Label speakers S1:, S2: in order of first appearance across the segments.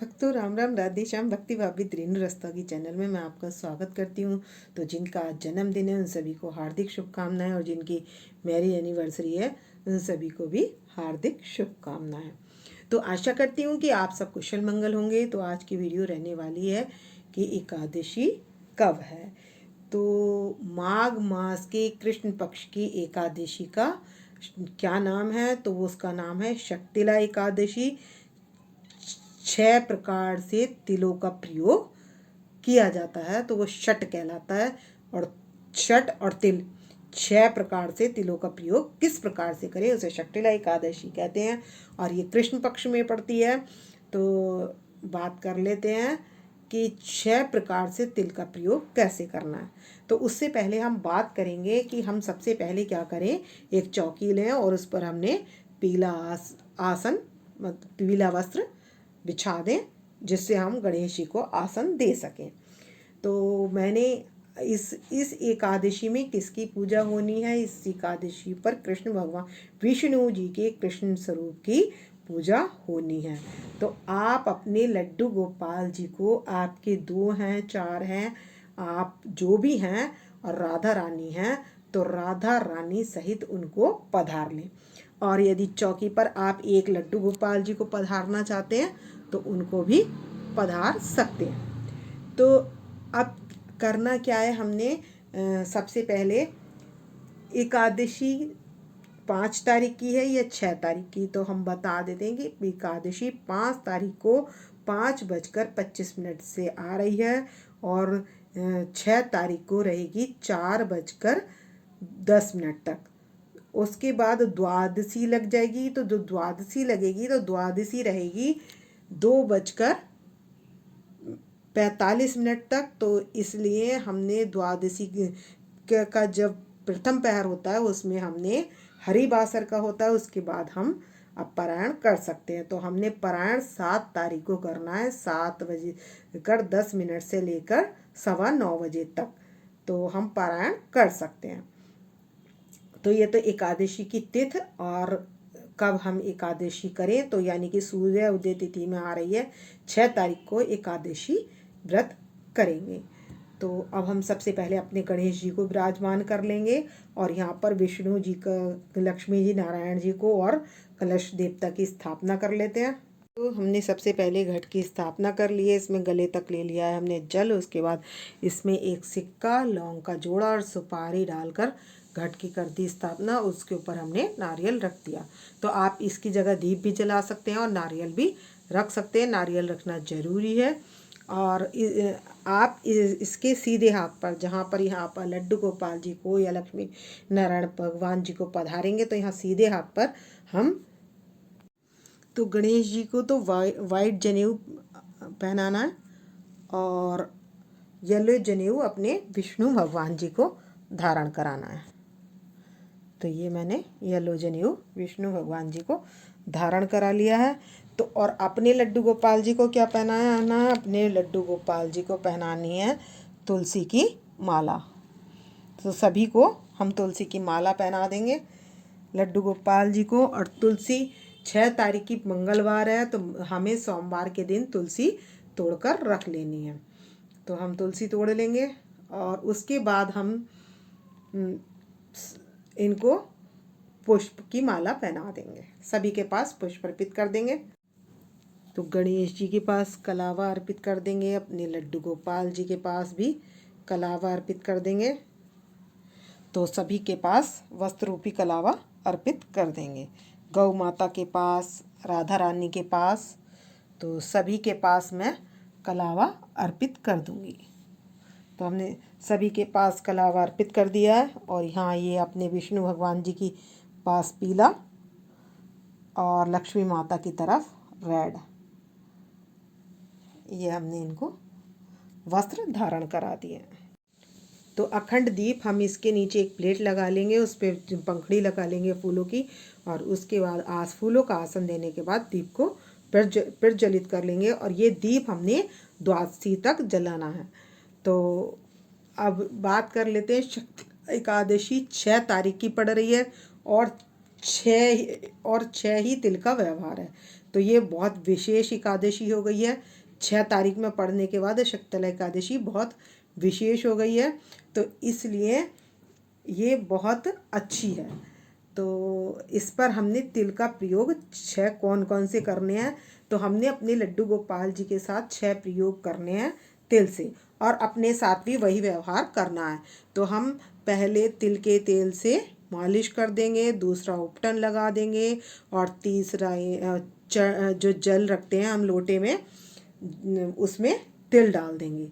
S1: भक्तों राम राम राधे श्याम भक्ति भाभी रेणु रस्तोगी चैनल में मैं आपका स्वागत करती हूँ। तो जिनका आज जन्मदिन है उन सभी को हार्दिक शुभकामनाएं और जिनकी मैरिज एनिवर्सरी है उन सभी को भी हार्दिक शुभकामनाएं। तो आशा करती हूँ कि आप सब कुशल मंगल होंगे। तो आज की वीडियो रहने वाली है कि एकादशी कब है। तो माघ मास के कृष्ण पक्ष की एकादशी का क्या नाम है, तो वो उसका नाम है शक्तिला एकादशी। 6 प्रकार से तिलों का प्रयोग किया जाता है तो वो शट कहलाता है। और शट और तिल 6 प्रकार से तिलों का प्रयोग किस प्रकार से करें उसे शक्तिला एकादशी कहते हैं। और ये कृष्ण पक्ष में पड़ती है। तो बात कर लेते हैं कि 6 प्रकार से तिल का प्रयोग कैसे करना है। तो उससे पहले हम बात करेंगे कि हम सबसे पहले क्या करें। एक चौकी लें और उस पर हमने पीला आसन पीला वस्त्र बिछा दें जिससे हम गणेश जी को आसन दे सकें। तो मैंने इस एकादशी में किसकी पूजा होनी है, इस एकादशी पर कृष्ण भगवान विष्णु जी के कृष्ण स्वरूप की पूजा होनी है। तो आप अपने लड्डू गोपाल जी को, आपके 2 हैं 4 हैं, आप जो भी हैं, और राधा रानी हैं तो राधा रानी सहित उनको पधार लें। और यदि चौकी पर आप एक लड्डू गोपाल जी को पधारना चाहते हैं तो उनको भी पधार सकते हैं। तो अब करना क्या है, हमने सबसे पहले एकादशी 5 तारीख की है या 6 तारीख की, तो हम बता देते हैं कि एकादशी 5 तारीख को 5:25 से आ रही है और 6 तारीख को रहेगी 4:10 तक। उसके बाद द्वादशी लग जाएगी। तो जो द्वादशी लगेगी तो द्वादशी रहेगी 2:45 तक। तो इसलिए हमने द्वादशी का जब प्रथम पहर होता है उसमें हमने हरिवासर का होता है, उसके बाद हम अब पारायण कर सकते हैं। तो हमने पारायण 7 तारीख को करना है, 7:10 से लेकर 9:15 तक। तो हम पारायण कर सकते हैं। तो ये तो एकादशी की तिथि और कब हम एकादशी करें, तो यानी कि सूर्य उदय तिथि में आ रही है 6 तारीख को एकादशी व्रत करेंगे। तो अब हम सबसे पहले अपने गणेश जी को विराजमान कर लेंगे और यहाँ पर विष्णु जी का, लक्ष्मी जी, नारायण जी को और कलश देवता की स्थापना कर लेते हैं। तो हमने सबसे पहले घट की स्थापना कर ली है। इसमें गले तक ले लिया है हमने जल। उसके बाद इसमें एक सिक्का, लौंग का जोड़ा और सुपारी डालकर घट की कर दी स्थापना। उसके ऊपर हमने नारियल रख दिया। तो आप इसकी जगह दीप भी जला सकते हैं और नारियल भी रख सकते हैं। नारियल रखना जरूरी है। और आप इसके सीधे हाथ पर, जहाँ पर यहाँ पर लड्डू गोपाल जी को या लक्ष्मी नारायण भगवान जी को पधारेंगे, तो यहाँ सीधे हाथ पर हम, तो गणेश जी को तो वाइट जनेऊ पहनाना है और येलो जनेऊ अपने विष्णु भगवान जी को धारण कराना है। तो ये मैंने येलो जनेऊ विष्णु भगवान जी को धारण करा लिया है। तो और अपने लड्डू गोपाल जी को क्या पहनाना है, अपने लड्डू गोपाल जी को पहनानी है तुलसी की माला। तो सभी को हम तुलसी की माला पहना देंगे लड्डू गोपाल जी को। और तुलसी 6 तारीख की मंगलवार है तो हमें सोमवार के दिन तुलसी तोड़कर रख लेनी है। तो हम तुलसी तोड़ लेंगे और उसके बाद हम इनको पुष्प की माला पहना देंगे। सभी के पास पुष्प अर्पित कर देंगे। तो गणेश जी के पास कलावा अर्पित कर देंगे, अपने लड्डू गोपाल जी के पास भी कलावा अर्पित कर देंगे। तो सभी के पास वस्त्र रूपी कलावा अर्पित कर देंगे। गौ माता के पास, राधा रानी के पास, तो सभी के पास मैं कलावा अर्पित कर दूंगी। तो हमने सभी के पास कलावा अर्पित कर दिया है। और यहाँ ये अपने विष्णु भगवान जी की पास पीला और लक्ष्मी माता की तरफ रेड, ये हमने इनको वस्त्र धारण करा दिए। तो अखंड दीप हम इसके नीचे एक प्लेट लगा लेंगे, उस पर पंखड़ी लगा लेंगे फूलों की। और उसके बाद फूलों का आसन देने के बाद दीप को प्रज्वलित कर लेंगे। और ये दीप हमने द्वादशी तक जलाना है। तो अब बात कर लेते हैं, शक्ति एकादशी 6 तारीख की पड़ रही है और 6 ही तिल का व्यवहार है। तो ये बहुत विशेष एकादशी हो गई है। 6 तारीख में पड़ने के बाद शक्तिला एकादशी बहुत विशेष हो गई है, तो इसलिए ये बहुत अच्छी है। तो इस पर हमने तिल का प्रयोग 6 कौन कौन से करने हैं, तो हमने अपने लड्डू गोपाल जी के साथ 6 प्रयोग करने हैं तिल से, और अपने साथ भी वही व्यवहार करना है। तो हम पहले तिल के तेल से मालिश कर देंगे, दूसरा उपटन लगा देंगे, और तीसरा जो जल रखते हैं हम लोटे में उसमें तिल डाल देंगे।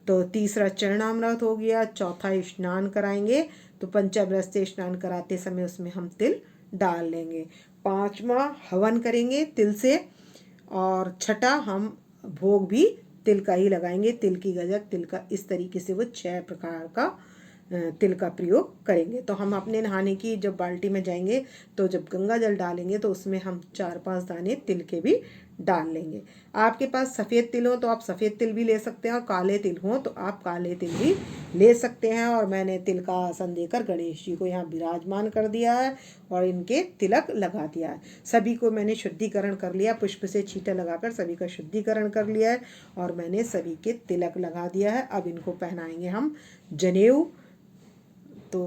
S1: तो तीसरा चरणामृत हो गया, चौथा स्नान कराएंगे, तो पंचामृत से स्नान कराते समय उसमें हम तिल डाल लेंगे। 5वां हवन करेंगे तिल से, और छठा हम भोग भी तिल का ही लगाएंगे, तिल की गजक, तिल का, इस तरीके से वो 6 प्रकार का तिल का प्रयोग करेंगे। तो हम अपने नहाने की जब बाल्टी में जाएंगे तो जब गंगा जल डालेंगे तो उसमें हम 4-5 दाने तिल के भी डाल लेंगे। आपके पास सफ़ेद तिल हो तो आप सफ़ेद तिल भी ले सकते हैं, और काले तिल हो तो आप काले तिल भी ले सकते हैं। और मैंने तिल का आसन देकर गणेश जी को यहाँ विराजमान कर दिया है और इनके तिलक लगा दिया है। सभी को मैंने शुद्धिकरण कर लिया, पुष्प से छींटा लगाकर सभी का शुद्धिकरण कर लिया है, और मैंने सभी के तिलक लगा दिया है। अब इनको पहनाएंगे हम जनेऊ। तो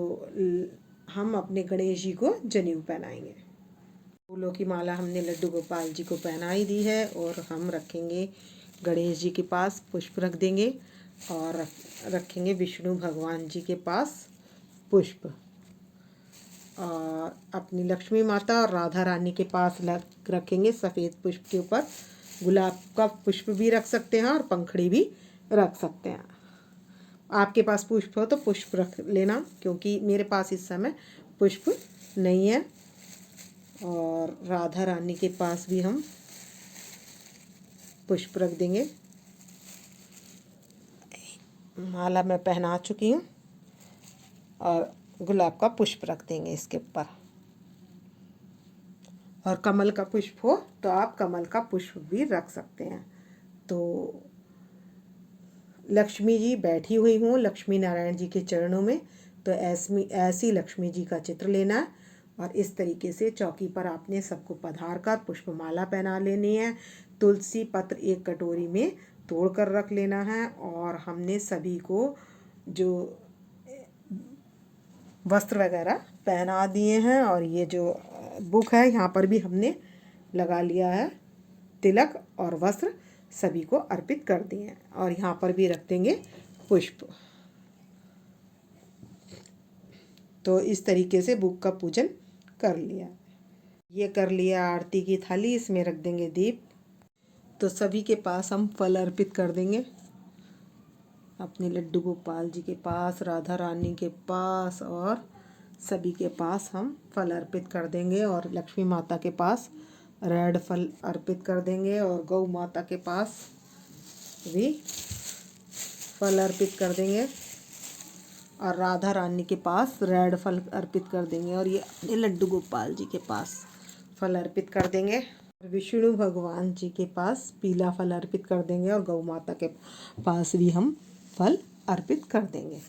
S1: हम अपने गणेश जी को जनेऊ पहनाएंगे। फूलों की माला हमने लड्डू गोपाल जी को पहनाई दी है, और हम रखेंगे गणेश जी के पास पुष्प रख देंगे, और रखेंगे विष्णु भगवान जी के पास पुष्प, और अपनी लक्ष्मी माता और राधा रानी के पास रखेंगे सफ़ेद पुष्प के ऊपर गुलाब का पुष्प भी रख सकते हैं, और पंखड़ी भी रख सकते हैं। आपके पास पुष्प हो तो पुष्प रख लेना, क्योंकि मेरे पास इस समय पुष्प नहीं है। और राधा रानी के पास भी हम पुष्प रख देंगे। माला मैं पहना चुकी हूँ, और गुलाब का पुष्प रख देंगे इसके ऊपर। और कमल का पुष्प हो तो आप कमल का पुष्प भी रख सकते हैं। तो लक्ष्मी जी बैठी हुई हूँ लक्ष्मी नारायण जी के चरणों में, तो ऐसी लक्ष्मी जी का चित्र लेना है, और इस तरीके से चौकी पर आपने सबको पधार कर पुष्पमाला पहना लेनी है। तुलसी पत्र एक कटोरी में तोड़ कर रख लेना है, और हमने सभी को जो वस्त्र वगैरह पहना दिए हैं, और ये जो बुक है यहाँ पर भी हमने लगा लिया है तिलक और वस्त्र, सभी को अर्पित कर दिए हैं, और यहाँ पर भी रख देंगे पुष्प। तो इस तरीके से बुक का पूजन कर लिया। ये कर लिया आरती की थाली, इसमें रख देंगे दीप। तो सभी के पास हम फल अर्पित कर देंगे, अपने लड्डू गोपाल जी के पास, राधा रानी के पास, और सभी के पास हम फल अर्पित कर देंगे। और लक्ष्मी माता के पास रेड फल अर्पित कर देंगे, और गौ माता के पास भी फल अर्पित कर देंगे, और राधा रानी के पास रेड फल अर्पित कर देंगे, और ये अपने लड्डू गोपाल जी के पास फल अर्पित कर देंगे। विष्णु भगवान जी के पास पीला फल अर्पित कर देंगे, और गौ माता के पास भी हम फल अर्पित कर देंगे।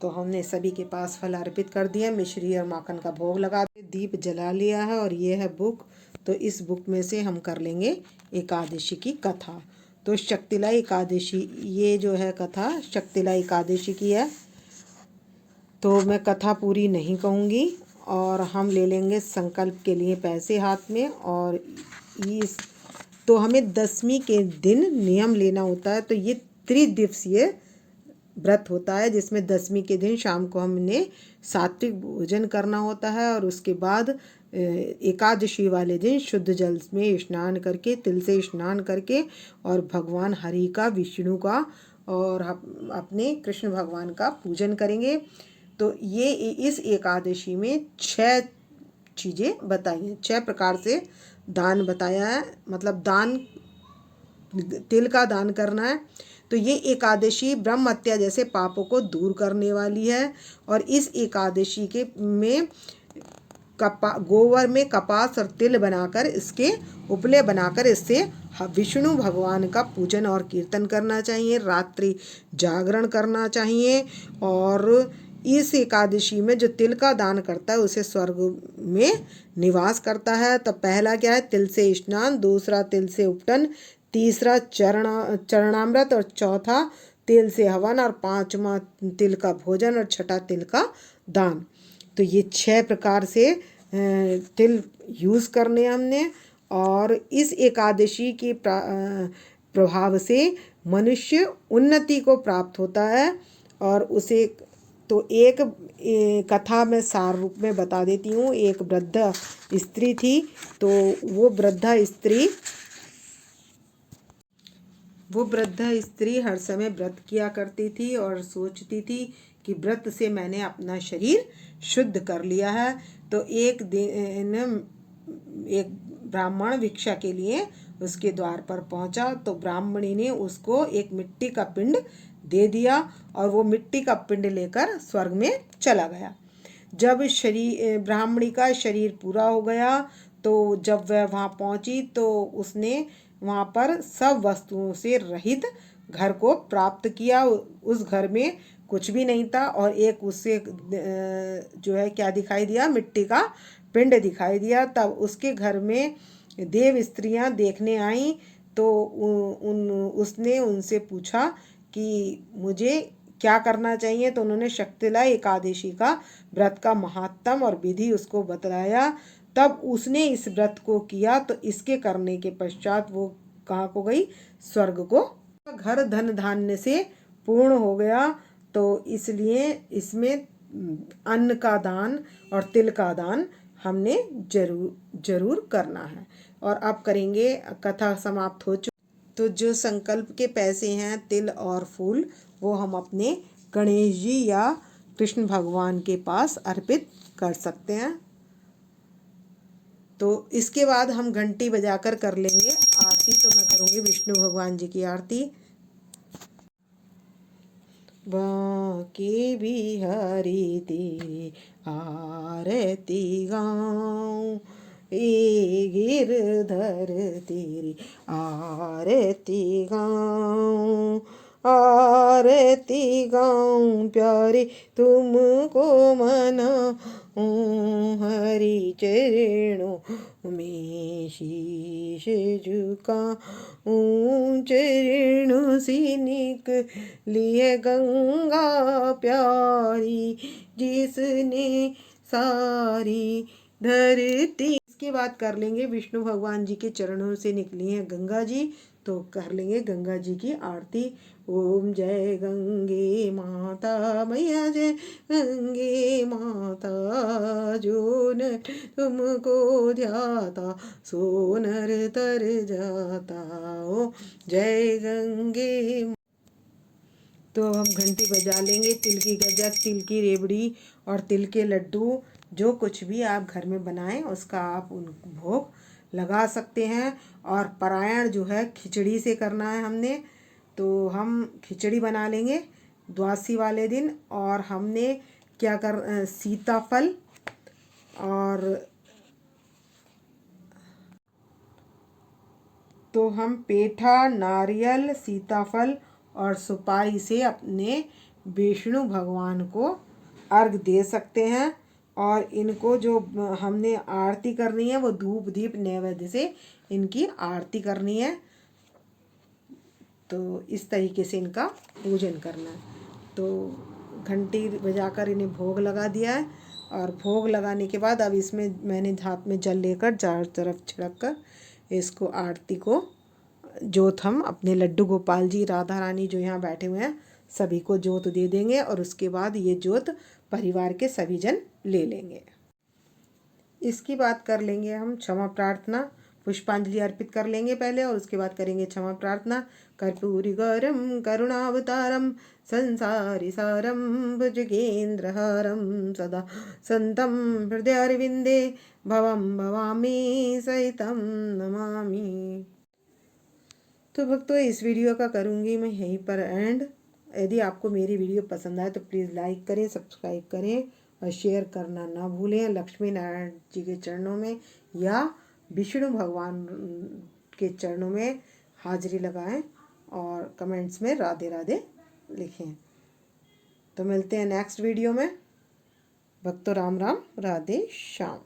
S1: तो हमने सभी के पास फल अर्पित कर दिया, मिश्री और माखन का भोग लगा दीप जला लिया है। और ये है बुक, तो इस बुक में से हम कर लेंगे एकादशी की कथा। तो शक्तिला एकादशी, ये जो है कथा शक्तिला एकादशी की है, तो मैं कथा पूरी नहीं कहूँगी। और हम ले लेंगे संकल्प के लिए पैसे हाथ में, और इस तो हमें 10वीं के दिन नियम लेना होता है। तो ये त्रिदिवसीय व्रत होता है, जिसमें 10वीं के दिन शाम को हमने सात्विक भोजन करना होता है, और उसके बाद एकादशी वाले दिन शुद्ध जल में स्नान करके, तिल से स्नान करके, और भगवान हरि का, विष्णु का और अपने कृष्ण भगवान का पूजन करेंगे। तो ये इस एकादशी में 6 चीज़ें बताई हैं, 6 प्रकार से दान बताया है, मतलब दान, तिल का दान करना है। तो ये एकादशी ब्रह्म हत्या जैसे पापों को दूर करने वाली है। और इस एकादशी के में गोबर में कपास और तिल बनाकर, इसके उपले बनाकर, इससे विष्णु भगवान का पूजन और कीर्तन करना चाहिए, रात्रि जागरण करना चाहिए। और इस एकादशी में जो तिल का दान करता है उसे स्वर्ग में निवास करता है। तो पहला क्या है, तिल से स्नान, दूसरा तिल से उपटन, तीसरा चरणामृत और चौथा तिल से हवन और पांचवा तिल का भोजन और छठा तिल का दान। तो ये 6 प्रकार से तिल यूज़ करने हमने। और इस एकादशी के प्रभाव से मनुष्य उन्नति को प्राप्त होता है। और उसे तो एक कथा में सार रूप में बता देती हूँ। एक वृद्ध स्त्री थी, तो वो वृद्ध स्त्री हर समय व्रत किया करती थी और सोचती थी कि व्रत से मैंने अपना शरीर शुद्ध कर लिया है। तो एक दिन एक ब्राह्मण भिक्षा के लिए उसके द्वार पर पहुंचा, तो ब्राह्मणी ने उसको एक मिट्टी का पिंड दे दिया और वो मिट्टी का पिंड लेकर स्वर्ग में चला गया। जब ब्राह्मणी का शरीर पूरा हो गया, तो जब वह वहाँ पहुंची तो उसने वहाँ पर सब वस्तुओं से रहित घर को प्राप्त किया। उस घर में कुछ भी नहीं था और एक उससे जो है क्या दिखाई दिया, मिट्टी का पिंड दिखाई दिया। तब उसके घर में देव स्त्रियां देखने आईं, तो उसने उनसे पूछा कि मुझे क्या करना चाहिए। तो उन्होंने शक्तिला एकादशी का व्रत का महात्म और विधि उसको बतलाया। तब उसने इस व्रत को किया, तो इसके करने के पश्चात वो कहाँ को गई, स्वर्ग को। घर धन धान्य से पूर्ण हो गया। तो इसलिए इसमें अन्न का दान और तिल का दान हमने जरूर करना है। और अब करेंगे, कथा समाप्त हो चुकी। तो जो संकल्प के पैसे हैं, तिल और फूल, वो हम अपने गणेश जी या कृष्ण भगवान के पास अर्पित कर सकते हैं। तो इसके बाद हम घंटी बजाकर कर लेंगे आरती। तो मैं करूँगी विष्णु भगवान जी की आरती। बांके बिहारी तेरी आरती गाऊं, ए गिरधर तेरी आरती गाऊं, आरती गाऊं प्यारे तुमको मनाऊं, हरि चरणों में शीश झुकाऊं, चरणों से निकली गंगा प्यारी, जिसने सारी धरती। इसके बाद कर लेंगे विष्णु भगवान जी के चरणों से निकली है गंगा जी, तो कर लेंगे गंगा जी की आरती। ओम जय गंगे माता मैया, जय गंगे माता, जो नर तुमको ध्याता सो नर तर जाता। ओ जय गंगे। तो हम घंटी बजा लेंगे। तिल की गजक, तिल की रेवड़ी और तिल के लड्डू, जो कुछ भी आप घर में बनाएं उसका आप उन भोग लगा सकते हैं। और पारायण जो है खिचड़ी से करना है हमने, तो हम खिचड़ी बना लेंगे द्वादशी वाले दिन। और हमने क्या सीताफल और तो हम पेठा, नारियल, सीताफल और सुपारी से अपने विष्णु भगवान को अर्घ दे सकते हैं। और इनको जो हमने आरती करनी है वो धूप दीप नैवेद्य से इनकी आरती करनी है। तो इस तरीके से इनका पूजन करना है। तो घंटी बजाकर इन्हें भोग लगा दिया है। और भोग लगाने के बाद अब इसमें मैंने हाथ में जल लेकर चारों तरफ छिड़क कर इसको आरती को जोत हम अपने लड्डू गोपाल जी, राधा रानी जो यहाँ बैठे हुए हैं, सभी को जोत दे देंगे। और उसके बाद ये जोत परिवार के सभी जन ले लेंगे। इसकी बात कर लेंगे हम क्षमा प्रार्थना, पुष्पांजलि अर्पित कर लेंगे पहले और उसके बाद करेंगे क्षमा प्रार्थना। कर्पूरी गौरम करुणावतारम संसारी सारम भुजगेन्द्रहारम सदा संतम हृदयारविंदे भवम भवामी सहितम नमामि। तो भक्तों, इस वीडियो का करूँगी मैं यहीं पर एंड। यदि आपको मेरी वीडियो पसंद आए तो प्लीज़ लाइक करें, सब्सक्राइब करें और शेयर करना ना भूलें। लक्ष्मी नारायण जी के चरणों में या विष्णु भगवान के चरणों में हाजिरी लगाएं और कमेंट्स में राधे राधे लिखें। तो मिलते हैं नेक्स्ट वीडियो में। भक्तों राम राम, राधे श्याम।